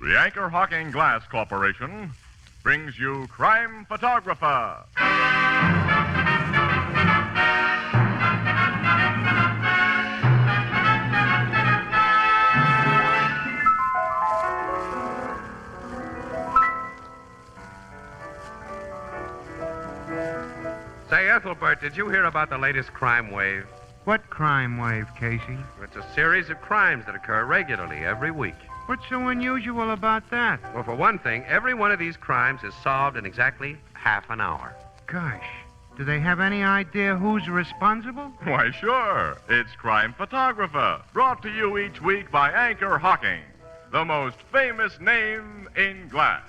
The Anchor Hocking Glass Corporation brings you Crime Photographer. Say, Ethelbert, did you hear about the latest crime wave? What crime wave, Casey? It's a series of crimes that occur regularly every week. What's so unusual about that? Well, for one thing, every one of these crimes is solved in exactly half an hour. Gosh, do they have any idea who's responsible? Why, sure. It's Crime Photographer, brought to you each week by Anchor Hocking, the most famous name in glass.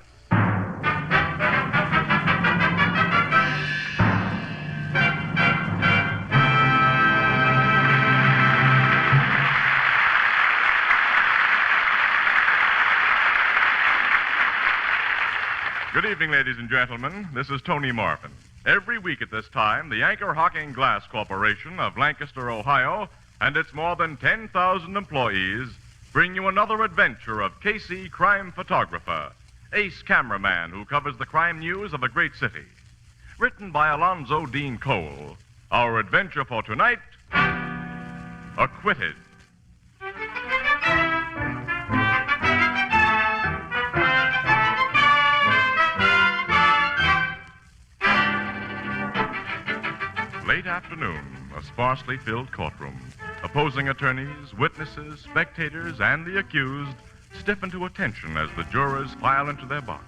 Good evening, ladies and gentlemen. This is Tony Marvin. Every week at this time, the Anchor Hocking Glass Corporation of Lancaster, Ohio, and its more than 10,000 employees bring you another adventure of Casey, crime photographer, ace cameraman who covers the crime news of a great city. Written by Alonzo Dean Cole, our adventure for tonight, Acquitted. Late afternoon, a sparsely filled courtroom. Opposing attorneys, witnesses, spectators, and the accused stiffen to attention as the jurors file into their box.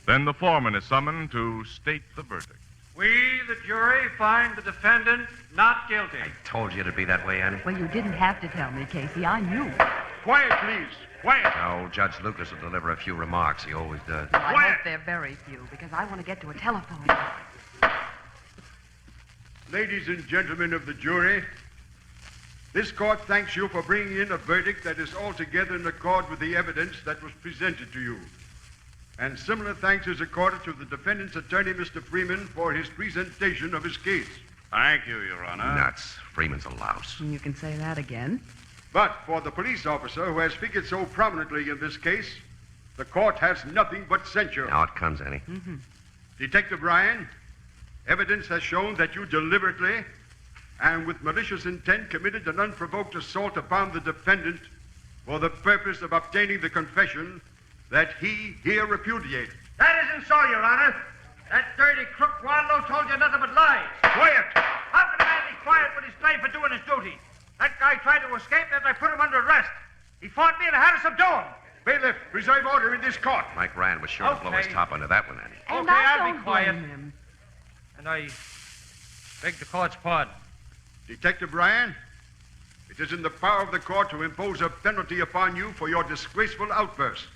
Then the foreman is summoned to state the verdict. We, the jury, find the defendant not guilty. I told you it'd be that way, Annie. Well, you didn't have to tell me, Casey. I knew. Quiet, please. Quiet. No, Judge Lucas will deliver a few remarks. He always does. Well, I Quiet. hope they're very few, because I want to get to a telephone. Ladies and gentlemen of the jury, this court thanks you for bringing in a verdict that is altogether in accord with the evidence that was presented to you. And similar thanks is accorded to the defendant's attorney, Mr. Freeman, for his presentation of his case. Thank you, Your Honor. Nuts. Freeman's a louse. You can say that again. But for the police officer who has figured so prominently in this case, the court has nothing but censure. Now it comes, Annie. Detective Ryan, evidence has shown that you deliberately and with malicious intent committed an unprovoked assault upon the defendant for the purpose of obtaining the confession that he here repudiated. That isn't so, Your Honor. That dirty crook Wadlow told you nothing but lies. Quiet! How can a man be quiet when he's blamed for doing his duty? That guy tried to escape, and I put him under arrest. He fought me and I had to subdue him. Bailiff, preserve order in this court. Mike Rand was sure to blow his Okay. top under that one, Annie. And Okay, I I'll be don't quiet. blame him. And I beg the court's pardon. Detective Ryan, it is in the power of the court to impose a penalty upon you for your disgraceful outburst.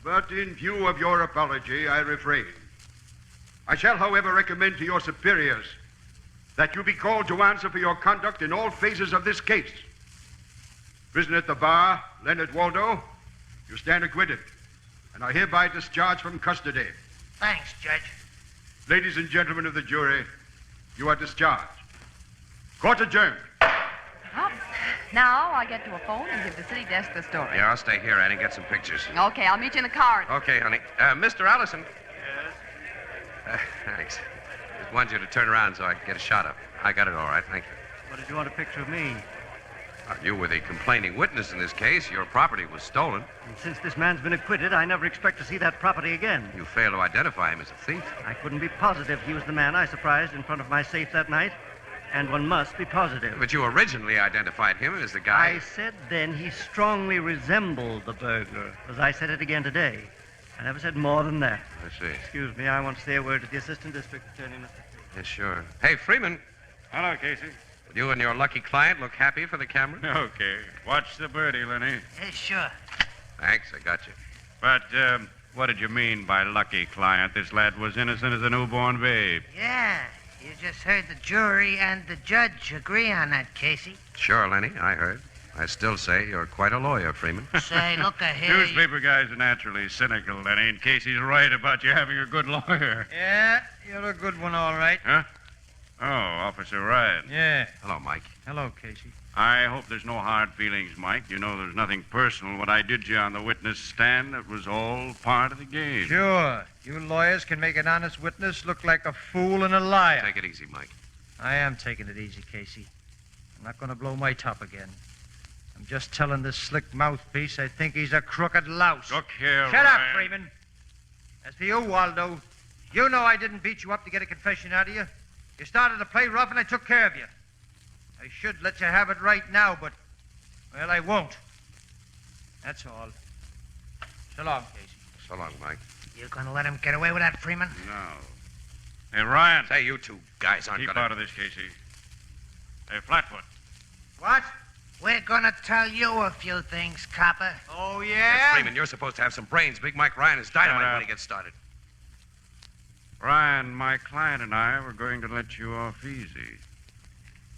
But in view of your apology, I refrain. I shall, however, recommend to your superiors that you be called to answer for your conduct in all phases of this case. Prisoner at the bar, Leonard Waldo, you stand acquitted and are hereby discharged from custody. Thanks, Judge. Ladies and gentlemen of the jury, you are discharged. Court adjourned. Well, now I get to a phone and give the city desk the story. Yeah, I'll stay here, Annie, get some pictures. Okay, I'll meet you in the car. Okay, honey. Mr. Allison. Yes? Thanks. Just wanted you to turn around so I can get a shot of it. I got it all right, thank you. What did you want a picture of me? You were the complaining witness in this case. Your property was stolen. And since this man's been acquitted, I never expect to see that property again. You failed to identify him as a thief. I couldn't be positive he was the man I surprised in front of my safe that night. And one must be positive. But you originally identified him as the guy. I said then he strongly resembled the burglar, as I said it again today. I never said more than that. I see. Excuse me, I want to say a word to the Assistant District Attorney, Mr. Freeman. Yes, sure. Hey, Freeman, Hello, Casey. you and your lucky client look happy for the camera? Okay. Watch the birdie, Lenny. Sure. Thanks, I got you. But, what did you mean by lucky client? This lad was innocent as a newborn babe. Yeah, you just heard the jury and the judge agree on that, Casey. Sure, Lenny, I heard. I still say you're quite a lawyer, Freeman. Say, look ahead. Newspaper guys are naturally cynical, Lenny, in case he's right about you having a good lawyer. Yeah, you're a good one, all right. Huh? Oh, Officer Ryan. Yeah. Hello, Mike. Hello, Casey. I hope there's no hard feelings, Mike. You know there's nothing personal. What I did to you on the witness stand, it was all part of the game. Sure. You lawyers can make an honest witness look like a fool and a liar. Take it easy, Mike. I am taking it easy, Casey. I'm not going to blow my top again. I'm just telling this slick mouthpiece I think he's a crooked louse. Look here, Shut up, Ryan. Freeman. As for you, Waldo, you know I didn't beat you up to get a confession out of you. You started to play rough and I took care of you. I should let you have it right now, but, well, I won't. That's all. So long, Casey. So long, Mike. You gonna let him get away with that, Freeman? No. Hey, Ryan. Say, you two guys aren't Keep gonna... out of this, Casey. Hey, Flatfoot. What? We're gonna tell you a few things, copper. Oh, yeah? Freeman, you're supposed to have some brains. Big Mike Ryan is dynamite when he gets started. Ryan, my client and I were going to let you off easy.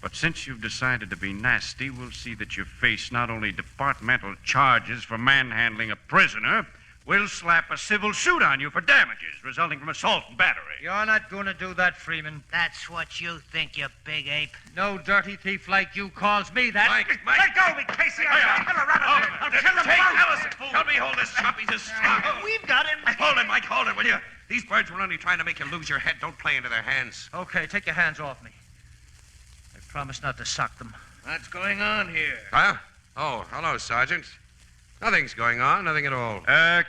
But since you've decided to be nasty, we'll see that you face not only departmental charges for manhandling a prisoner, we'll slap a civil suit on you for damages resulting from assault and battery. You're not gonna do that, Freeman. That's what you think, you big ape. No dirty thief like you calls me that. Mike. Let go of me, Casey. I'm gonna run him. I'll kill him. Hey, Allison, help me hold this chop. He's a strong. We've got him. Hold it, Mike. Hold it, will you? These birds were only trying to make you lose your head. Don't play into their hands. Okay, take your hands off me. I promise not to sock them. What's going on here? Huh? Oh, hello, Sergeant. Nothing's going on. Nothing at all.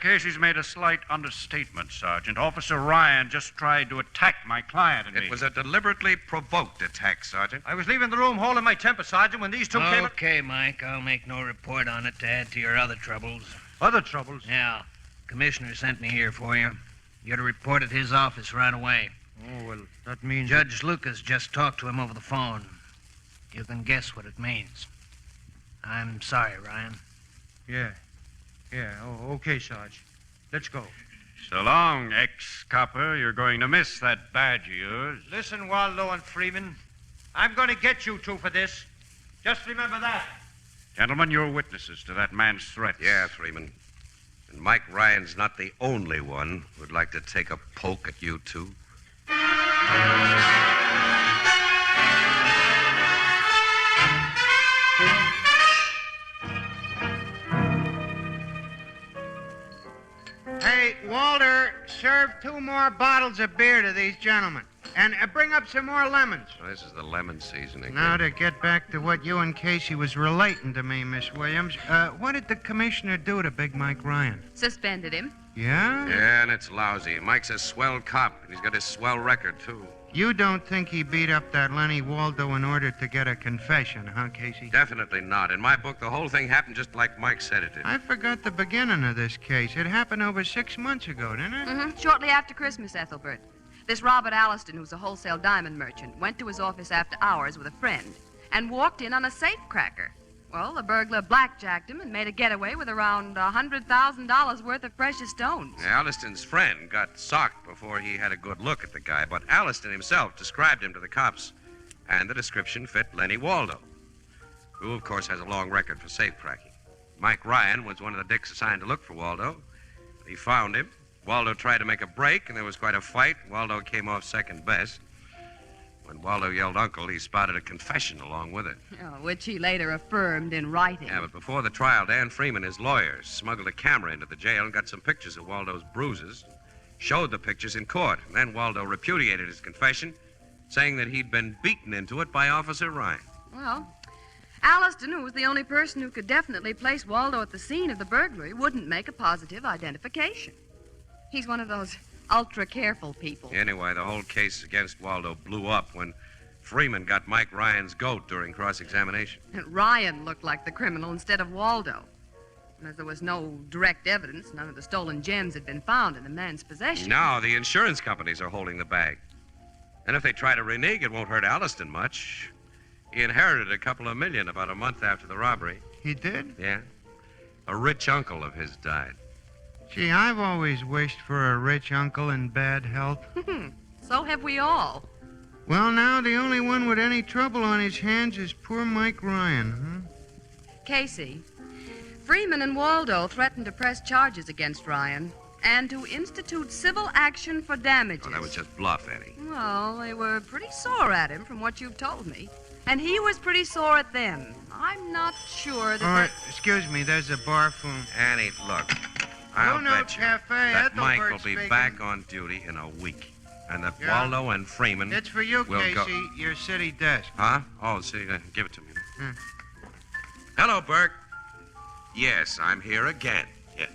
Casey's made a slight understatement, Sergeant. Officer Ryan just tried to attack my client and me. It was a deliberately provoked attack, Sergeant. I was leaving the room holding my temper, Sergeant, when these two came... Okay, Mike. I'll make no report on it to add to your other troubles. Other troubles? Yeah. Commissioner sent me here for you. You're to report at his office right away. Oh, well, that means... Judge Lucas just talked to him over the phone. You can guess what it means. I'm sorry, Ryan. Yeah. Oh, okay, Sarge. Let's go. So long, ex-copper. You're going to miss that badge of yours. Listen, Waldo and Freeman. I'm going to get you two for this. Just remember that. Gentlemen, you're witnesses to that man's threats. Yeah, Freeman. And Mike Ryan's not the only one who'd like to take a poke at you two. Hey, Walter, serve 2 more bottles of beer to these gentlemen. And bring up some more lemons. Oh, this is the lemon season again. Now, to get back to what you and Casey was relating to me, Miss Williams, what did the commissioner do to Big Mike Ryan? Suspended him. Yeah? Yeah, and it's lousy. Mike's a swell cop, and he's got his swell record, too. You don't think he beat up that Lenny Waldo in order to get a confession, huh, Casey? Definitely not. In my book, the whole thing happened just like Mike said it did. I forgot the beginning of this case. It happened over 6 months ago, didn't it? Mm-hmm. Shortly after Christmas, Ethelbert. This Robert Alliston, who's a wholesale diamond merchant, went to his office after hours with a friend and walked in on a safecracker. Well, the burglar blackjacked him and made a getaway with around $100,000 worth of precious stones. Alliston's friend got socked before he had a good look at the guy, but Alliston himself described him to the cops, and the description fit Lenny Waldo, who, of course, has a long record for safecracking. Mike Ryan was one of the dicks assigned to look for Waldo. He found him. Waldo tried to make a break, and there was quite a fight. Waldo came off second best. When Waldo yelled uncle, he spotted a confession along with it. Which he later affirmed in writing. Yeah, but before the trial, Dan Freeman, his lawyer, smuggled a camera into the jail and got some pictures of Waldo's bruises, showed the pictures in court. And then Waldo repudiated his confession, saying that he'd been beaten into it by Officer Ryan. Well, Alliston, who was the only person who could definitely place Waldo at the scene of the burglary, wouldn't make a positive identification. He's one of those ultra-careful people. Anyway, the whole case against Waldo blew up when Freeman got Mike Ryan's goat during cross-examination. And Ryan looked like the criminal instead of Waldo. And as there was no direct evidence, none of the stolen gems had been found in the man's possession. Now the insurance companies are holding the bag. And if they try to renege, it won't hurt Alliston much. He inherited a couple of million about a month after the robbery. He did? Yeah. A rich uncle of his died. Gee, I've always wished for a rich uncle in bad health. So have we all. Well, now the only one with any trouble on his hands is poor Mike Ryan, huh? Casey, Freeman and Waldo threatened to press charges against Ryan and to institute civil action for damages. Oh, that was just bluff, Eddie. Well, they were pretty sore at him from what you've told me. And he was pretty sore at them. I'm not sure that... All right, excuse me, there's a bar phone. Annie, look. I'll no bet you cafe, that Mike will Ethelbert be speaking. back on duty in a week. And that Yeah. Waldo and Freeman It's for you, will Casey, go... your city desk. Huh? Oh, see, give it to me. Hmm. Hello, Burke. Yes, I'm here again. Yeah.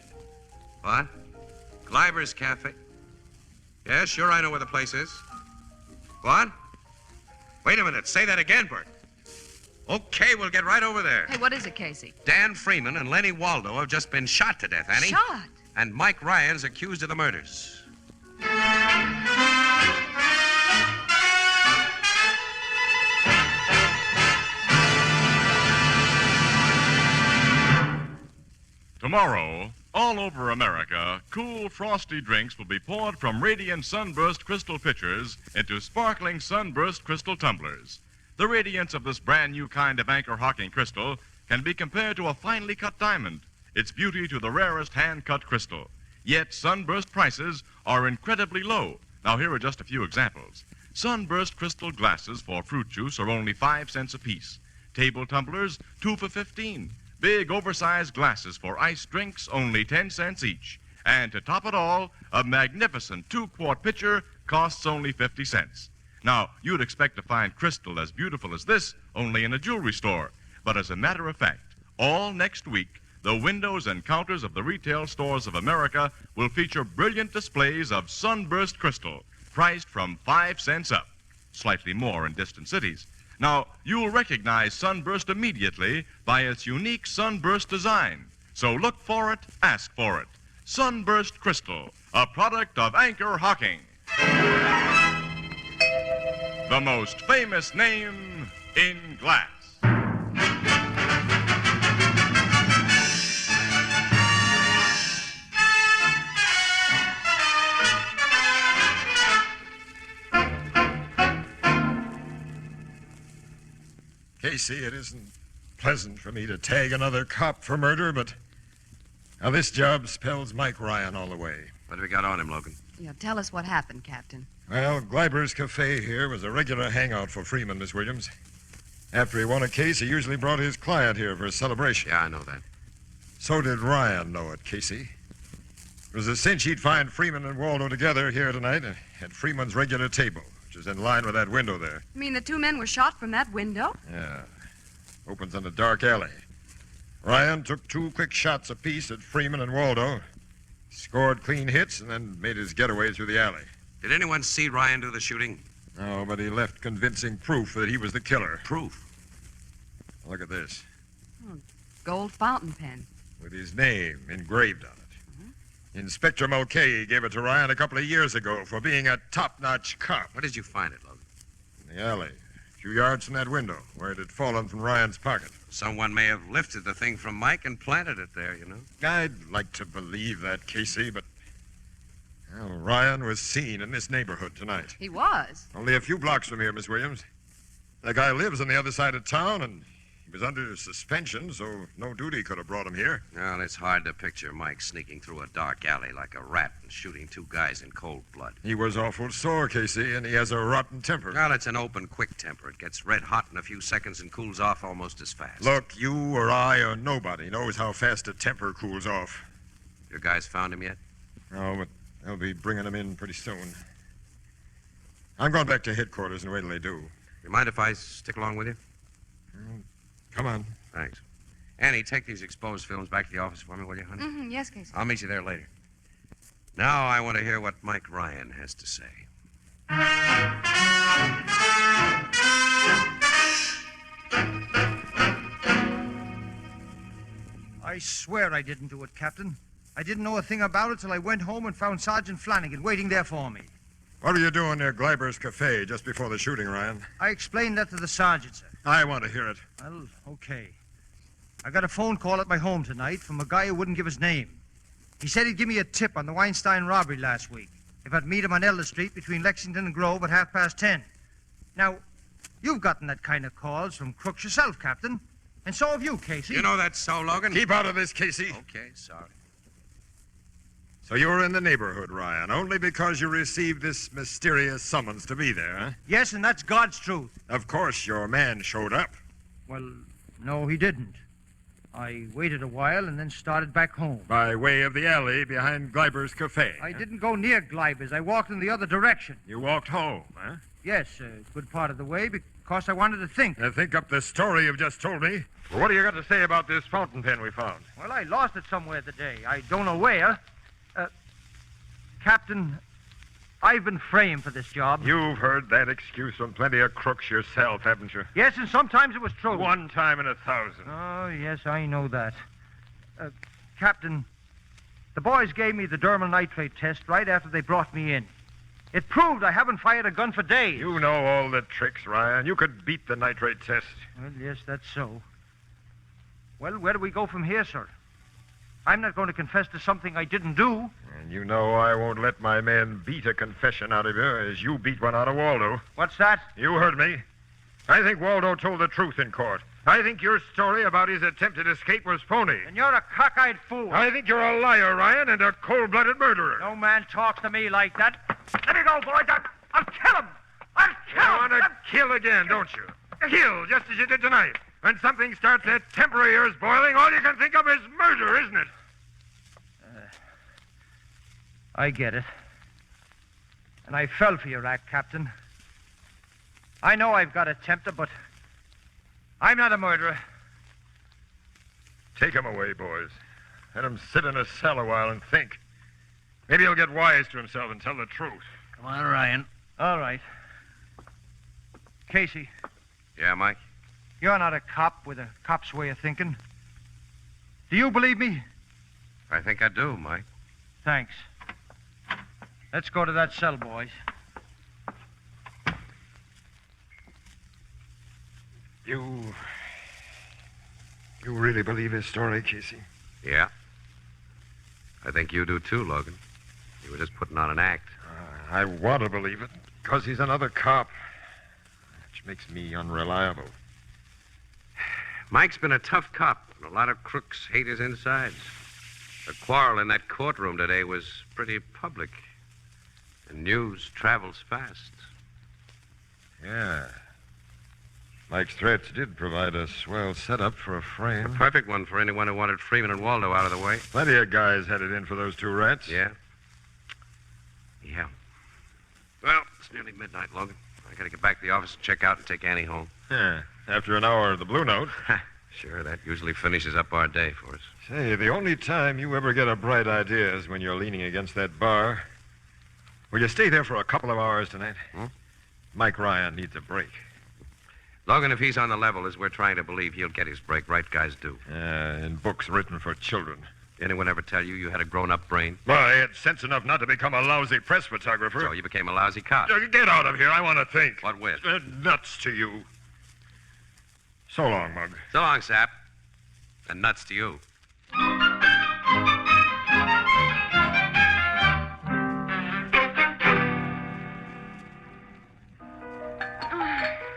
What? Gleiber's Cafe? Yeah, sure, I know where the place is. What? Wait a minute. Say that again, Burke. Okay, we'll get right over there. Hey, what is it, Casey? Dan Freeman and Lenny Waldo have just been shot to death, Annie. Shot? And Mike Ryan's accused of the murders. Tomorrow, all over America, cool, frosty drinks will be poured from radiant sunburst crystal pitchers into sparkling sunburst crystal tumblers. The radiance of this brand new kind of anchor hocking crystal can be compared to a finely cut diamond, its beauty to the rarest hand-cut crystal. Yet sunburst prices are incredibly low. Now, here are just a few examples. Sunburst crystal glasses for fruit juice are only 5 cents apiece. Table tumblers, 2 for 15. Big, oversized glasses for iced drinks, only 10 cents each. And to top it all, a magnificent 2-quart pitcher costs only 50 cents. Now, you'd expect to find crystal as beautiful as this only in a jewelry store. But as a matter of fact, all next week, the windows and counters of the retail stores of America will feature brilliant displays of sunburst crystal, priced from 5 cents up, slightly more in distant cities. Now, you'll recognize sunburst immediately by its unique sunburst design. So look for it, ask for it. Sunburst Crystal, a product of Anchor Hocking. The most famous name in glass. Casey, it isn't pleasant for me to tag another cop for murder, but now this job spells Mike Ryan all the way. What have we got on him, Logan? Yeah, tell us what happened, Captain. Well, Gleiber's Cafe here was a regular hangout for Freeman, Miss Williams. After he won a case, he usually brought his client here for a celebration. Yeah, I know that. So did Ryan know it, Casey. It was a cinch he'd find Freeman and Waldo together here tonight at Freeman's regular table, which is in line with that window there. You mean the two men were shot from that window? Yeah. Opens in a dark alley. Ryan took 2 quick shots apiece at Freeman and Waldo, scored clean hits, and then made his getaway through the alley. Did anyone see Ryan do the shooting? No, but he left convincing proof that he was the killer. Proof? Look at this, Gold fountain pen. with his name engraved on it. Inspector Mulcahy gave it to Ryan a couple of years ago for being a top-notch cop. Where did you find it, Logan? In the alley, a few yards from that window, where it had fallen from Ryan's pocket. Someone may have lifted the thing from Mike and planted it there, you know. I'd like to believe that, Casey, but well, Ryan was seen in this neighborhood tonight. He was. Only a few blocks from here, Miss Williams. The guy lives on the other side of town, and he was under suspension, so no duty could have brought him here. Well, it's hard to picture Mike sneaking through a dark alley like a rat and shooting 2 guys in cold blood. He was awful sore, Casey, and he has a rotten temper. Well, it's an open, quick temper. It gets red hot in a few seconds and cools off almost as fast. Look, you or I or nobody knows how fast a temper cools off. Your guys found him yet? No, but they'll be bringing him in pretty soon. I'm going back to headquarters and wait till they do. You mind if I stick along with you? Come on. Thanks. Annie, take these exposed films back to the office for me, will you, honey? Mm-hmm. Yes, Casey. I'll meet you there later. Now I want to hear what Mike Ryan has to say. I swear I didn't do it, Captain. I didn't know a thing about it till I went home and found Sergeant Flanagan waiting there for me. What were you doing near Gleiber's Cafe just before the shooting, Ryan? I explained that to the sergeant, sir. I want to hear it. Well, okay. I got a phone call at my home tonight from a guy who wouldn't give his name. He said he'd give me a tip on the Weinstein robbery last week if I'd meet him on Elder Street between Lexington and Grove at 10:30. Now, you've gotten that kind of calls from crooks yourself, Captain. And so have you, Casey. You know that's so, Logan? Keep out of this, Casey. Okay, sorry. So you were in the neighborhood, Ryan, only because you received this mysterious summons to be there, huh? Yes, and that's God's truth. Of course, your man showed up. Well, no, he didn't. I waited a while and then started back home. By way of the alley behind Gleiber's Cafe. I didn't go near Gleiber's. I walked in the other direction. You walked home, huh? Yes, a good part of the way because I wanted to think. Think up the story you've just told me. Well, what do you got to say about this fountain pen we found? Well, I lost it somewhere today. I don't know where. Captain, I've been framed for this job. You've heard that excuse from plenty of crooks yourself, haven't you? Yes, and sometimes it was true. One time in 1,000. Oh, yes, I know that. Captain, the boys gave me the dermal nitrate test right after they brought me in. It proved I haven't fired a gun for days. You know all the tricks, Ryan. You could beat the nitrate test. Well, yes, that's so. Well, where do we go from here, sir? I'm not going to confess to something I didn't do. And you know I won't let my men beat a confession out of you as you beat one out of Waldo. What's that? You heard me. I think Waldo told the truth in court. I think your story about his attempted escape was phony. And you're a cockeyed fool. I think you're a liar, Ryan, and a cold-blooded murderer. No man talks to me like that. Let me go, boys. I'll kill him. I'll kill him. You want to kill again, don't you? Kill, just as you did tonight. When something starts that temporary ears boiling, all you can think of is murder, isn't it? I get it. And I fell for your act, Captain. I know I've got a tempter, but I'm not a murderer. Take him away, boys. Let him sit in a cell a while and think. Maybe he'll get wise to himself and tell the truth. Come on, Ryan. All right. Casey, Yeah, Mike? you're not a cop with a cop's way of thinking. Do you believe me? I think I do, Mike. Thanks. Let's go to that cell, boys. You really believe his story, Casey? Yeah. I think you do too, Logan. You were just putting on an act. I want to believe it, because he's another cop, which makes me unreliable. Mike's been a tough cop, and a lot of crooks hate his insides. The quarrel in that courtroom today was pretty public, and news travels fast. Yeah. Mike's threats did provide a swell setup for a A frame. perfect one for anyone who wanted Freeman and Waldo out of the way. Plenty of guys headed in for those two rats. Yeah? Yeah. Well, it's nearly midnight, Logan. I gotta get back to the office and check out and take Annie home. Yeah. After an hour of the Blue Note. Sure, that usually finishes up our day for us. Say, the only time you ever get a bright idea is when you're leaning against that bar. Will you stay there for a couple of hours tonight? Mike Ryan needs a break. Logan, if he's on the level as we're trying to believe, he'll get his break. Right guys do. In books written for children. Anyone ever tell you had a grown-up brain? Well, I had sense enough not to become a lousy press photographer. So you became a lousy cop. Get out of here. I want to think. What with? Nuts to you. So long, Mug. So long, Sap. And nuts to you.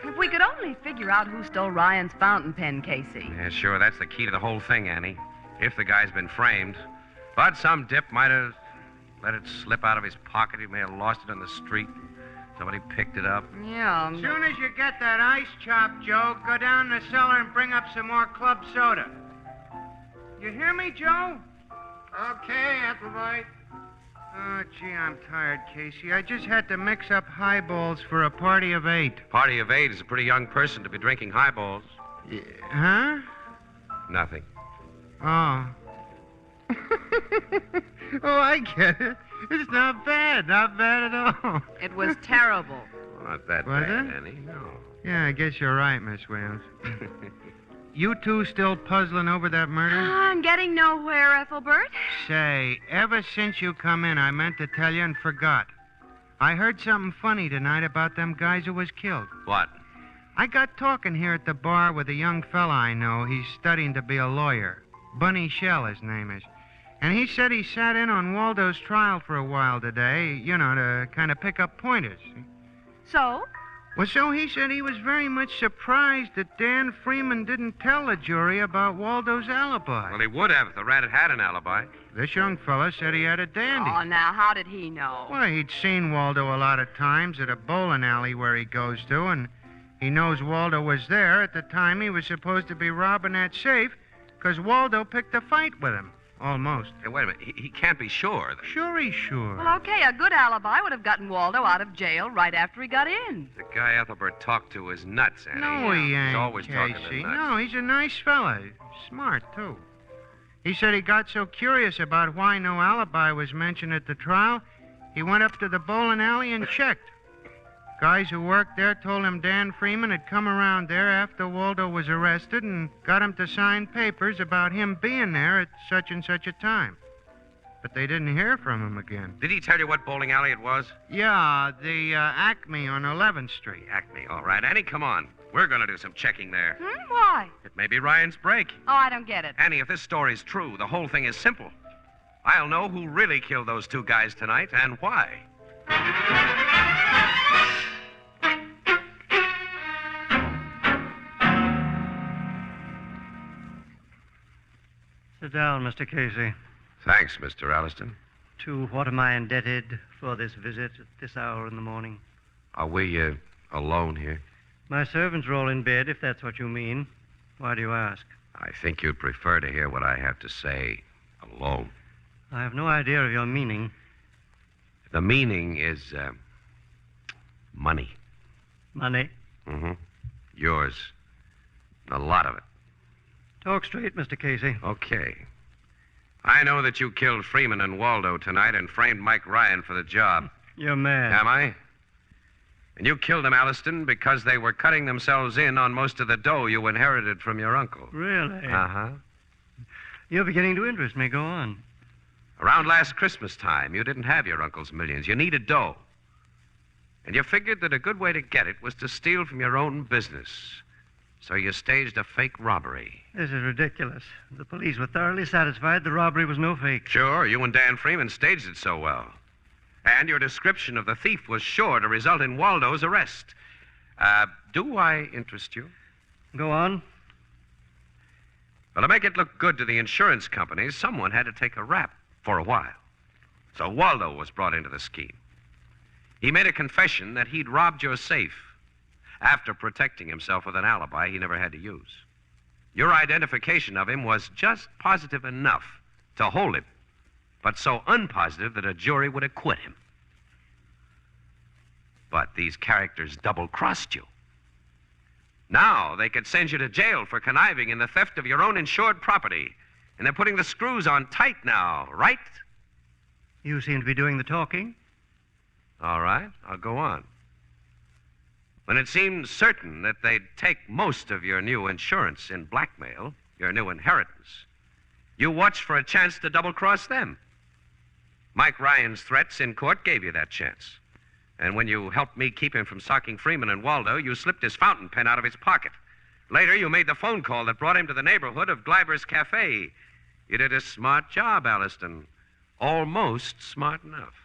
If we could only figure out who stole Ryan's fountain pen, Casey. Yeah, sure. That's the key to the whole thing, Annie. If the guy's been framed. But some dip might have let it slip out of his pocket. He may have lost it on the street. Somebody picked it up. Yeah. As soon as you get that ice chop, Joe, go down the cellar and bring up some more club soda. You hear me, Joe? Okay, Applewhite. Oh, gee, I'm tired, Casey. I just had to mix up highballs for a party of 8. Party of 8 is a pretty young person to be drinking highballs. Huh? Nothing. Oh. Oh, I get it. It's not bad. Not bad at all. It was terrible. Well, not that Was bad, it? Annie. No. Yeah, I guess you're right, Miss Williams. You two still puzzling over that murder? I'm getting nowhere, Ethelbert. Say, ever since you come in, I meant to tell you and forgot. I heard something funny tonight about them guys who was killed. What? I got talking here at the bar with a young fella I know. He's studying to be a lawyer. Bunny Shell, his name is. And he said he sat in on Waldo's trial for a while today, you know, to kind of pick up pointers. So? Well, so he said he was very much surprised that Dan Freeman didn't tell the jury about Waldo's alibi. Well, he would have if the rat had an alibi. This young fella said he had a dandy. Oh, now, how did he know? Well, he'd seen Waldo a lot of times at a bowling alley where he goes to, and he knows Waldo was there at the time he was supposed to be robbing that safe, because Waldo picked a fight with him. Almost. Hey, wait a minute. He can't be sure. Sure he's sure. Well, okay, a good alibi would have gotten Waldo out of jail right after he got in. The guy Ethelbert talked to is nuts, Annie. No, he ain't, He's always talking to Casey. nuts. No, he's a nice fella. Smart, too. He said he got so curious about why no alibi was mentioned at the trial, he went up to the bowling alley and checked. Guys who worked there told him Dan Freeman had come around there after Waldo was arrested and got him to sign papers about him being there at such and such a time. But they didn't hear from him again. Did he tell you what bowling alley it was? Yeah, the Acme on 11th Street. Acme, all right. Annie, come on. We're going to do some checking there. Why? It may be Ryan's break. Oh, I don't get it. Annie, if this story's true, the whole thing is simple. I'll know who really killed those two guys tonight and why. Sit down, Mr. Casey. Thanks, Mr. Alliston. To what am I indebted for this visit at this hour in the morning? Are we alone here? My servants are all in bed, if that's what you mean. Why do you ask? I think you'd prefer to hear what I have to say alone. I have no idea of your meaning. The meaning is money. Money? Mm-hmm. Yours. A lot of it. Talk straight, Mr. Casey. Okay. I know that you killed Freeman and Waldo tonight and framed Mike Ryan for the job. You're mad. Am I? And you killed them, Alliston, because they were cutting themselves in on most of the dough you inherited from your uncle. Really? Uh-huh. You're beginning to interest me. Go on. Around last Christmas time, you didn't have your uncle's millions. You needed dough. And you figured that a good way to get it was to steal from your own business. So you staged a fake robbery. This is ridiculous. The police were thoroughly satisfied the robbery was no fake. Sure, you and Dan Freeman staged it so well. And your description of the thief was sure to result in Waldo's arrest. Do I interest you? Go on. Well, to make it look good to the insurance companies, someone had to take a rap for a while. So Waldo was brought into the scheme. He made a confession that he'd robbed your safe after protecting himself with an alibi he never had to use. Your identification of him was just positive enough to hold him, but so unpositive that a jury would acquit him. But these characters double-crossed you. Now they could send you to jail for conniving in the theft of your own insured property. And they're putting the screws on tight now, right? You seem to be doing the talking. All right, I'll go on. When it seemed certain that they'd take most of your new insurance in blackmail, your new inheritance, you watched for a chance to double-cross them. Mike Ryan's threats in court gave you that chance. And when you helped me keep him from socking Freeman and Waldo, you slipped his fountain pen out of his pocket. Later, you made the phone call that brought him to the neighborhood of Gleiber's Cafe. You did a smart job, Alliston. Almost smart enough.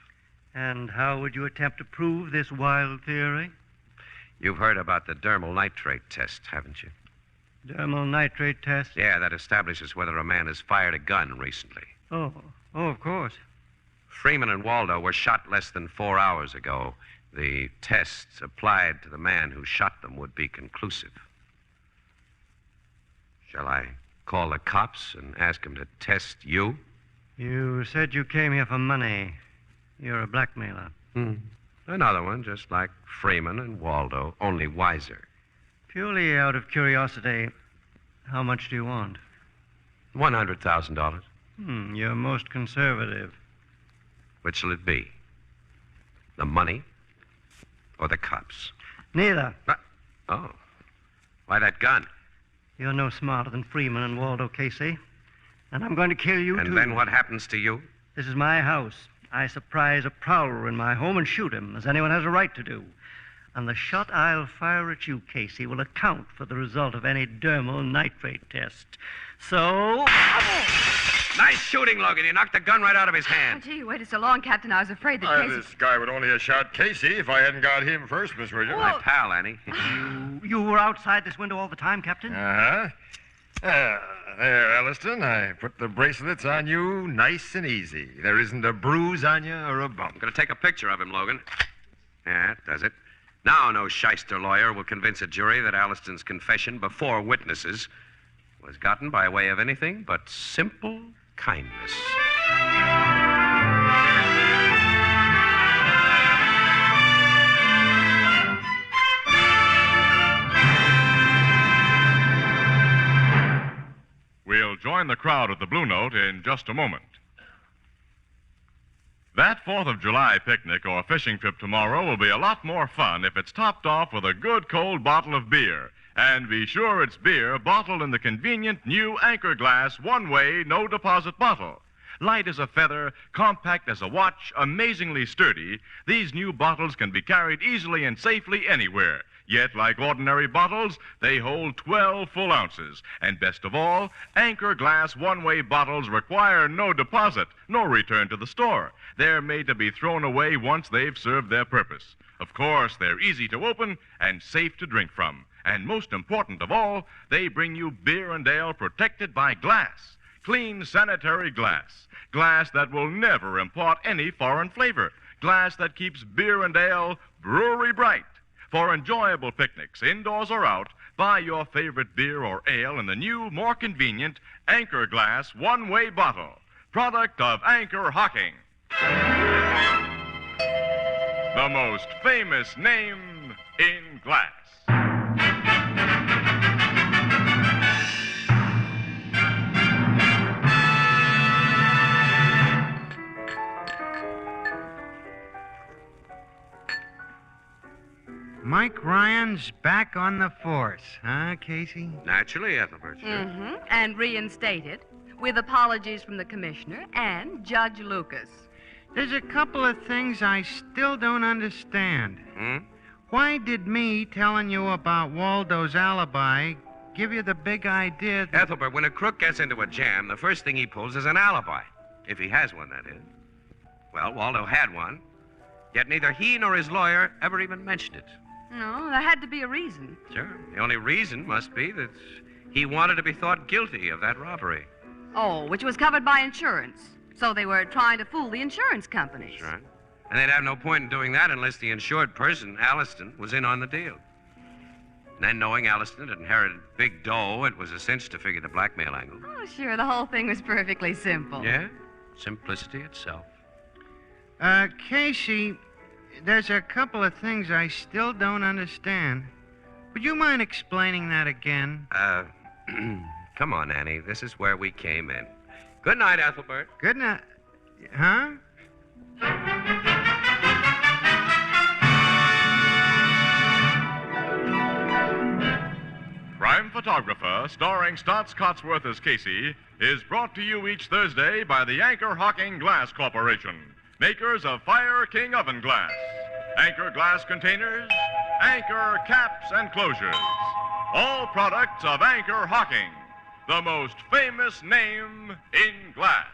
And how would you attempt to prove this wild theory? You've heard about the dermal nitrate test, haven't you? Dermal nitrate test? Yeah, that establishes whether a man has fired a gun recently. Oh, of course. Freeman and Waldo were shot less than 4 hours ago. The tests applied to the man who shot them would be conclusive. Shall I call the cops and ask them to test you? You said you came here for money. You're a blackmailer. Another one, just like Freeman and Waldo, only wiser. Purely out of curiosity, how much do you want? $100,000. You're most conservative. Which shall it be? The money or the cops? Neither. Oh. Why that gun? You're no smarter than Freeman and Waldo, Casey. And I'm going to kill you, too. And then what happens to you? This is my house. I surprise a prowler in my home and shoot him, as anyone has a right to do. And the shot I'll fire at you, Casey, will account for the result of any dermal nitrate test. So... Nice shooting, Logan. You knocked the gun right out of his Oh, hand. gee, you waited so long, Captain, I was afraid that Casey... This guy would only have shot Casey if I hadn't got him first, Miss Bridget. My pal, Annie. You were outside this window all the time, Captain? Uh-huh. There, Elliston. I put the bracelets on you nice and easy. There isn't a bruise on you or a bump. I'm going to take a picture of him, Logan. Yeah, that does it. Now no shyster lawyer will convince a jury that Alliston's confession before witnesses was gotten by way of anything but simple kindness. We'll join the crowd at the Blue Note in just a moment. That 4th of July picnic or fishing trip tomorrow will be a lot more fun if it's topped off with a good cold bottle of beer. And be sure it's beer bottled in the convenient new Anchor Glass one-way, no-deposit bottle. Light as a feather, compact as a watch, amazingly sturdy, these new bottles can be carried easily and safely anywhere. Yet, like ordinary bottles, they hold 12 full ounces. And best of all, Anchor Glass one-way bottles require no deposit, no return to the store. They're made to be thrown away once they've served their purpose. Of course, they're easy to open and safe to drink from. And most important of all, they bring you beer and ale protected by glass. Clean, sanitary glass. Glass that will never impart any foreign flavor. Glass that keeps beer and ale brewery bright. For enjoyable picnics, indoors or out, buy your favorite beer or ale in the new, more convenient Anchor Glass one-way bottle. Product of Anchor Hocking. The most famous name in glass. Mike Ryan's back on the force, huh, Casey? Naturally, Ethelbert. Sure. Mm-hmm. And reinstated, with apologies from the commissioner and Judge Lucas. There's a couple of things I still don't understand. Hmm? Why did me telling you about Waldo's alibi give you the big idea that... Ethelbert, when a crook gets into a jam, the first thing he pulls is an alibi. If he has one, that is. Well, Waldo had one, yet neither he nor his lawyer ever even mentioned it. No, there had to be a reason. Sure. The only reason must be that he wanted to be thought guilty of that robbery. Oh, which was covered by insurance. So they were trying to fool the insurance companies. That's right. And they'd have no point in doing that unless the insured person, Alliston, was in on the deal. And then, knowing Alliston had inherited big dough, it was a cinch to figure the blackmail angle. Oh, sure, the whole thing was perfectly simple. Yeah? Simplicity itself. Casey, there's a couple of things I still don't understand. Would you mind explaining that again? Come on, Annie. This is where we came in. Good night, Ethelbert. Good night. Huh? Crime Photographer, starring Stotts Cotsworth as Casey, is brought to you each Thursday by the Anchor Hocking Glass Corporation, makers of Fire King Oven Glass, Anchor Glass Containers, Anchor Caps and Closures. All products of Anchor Hocking, the most famous name in glass.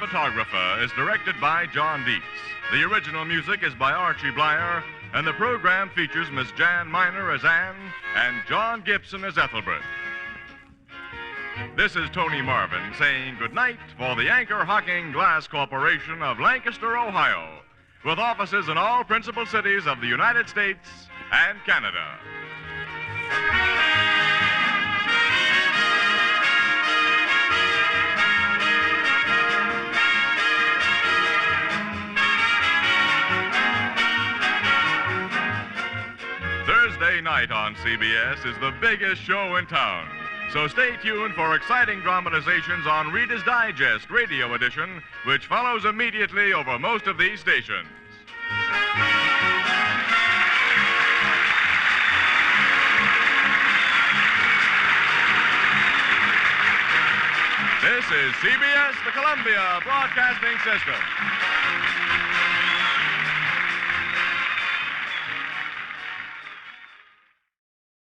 Photographer is directed by John Dietz. The original music is by Archie Blyer, and the program features Miss Jan Miner as Anne and John Gibson as Ethelbert. This is Tony Marvin saying goodnight for the Anchor Hocking Glass Corporation of Lancaster, Ohio, with offices in all principal cities of the United States and Canada. Thursday night tonight on CBS is the biggest show in town. So stay tuned for exciting dramatizations on Reader's Digest Radio Edition, which follows immediately over most of these stations. This is CBS, the Columbia Broadcasting System.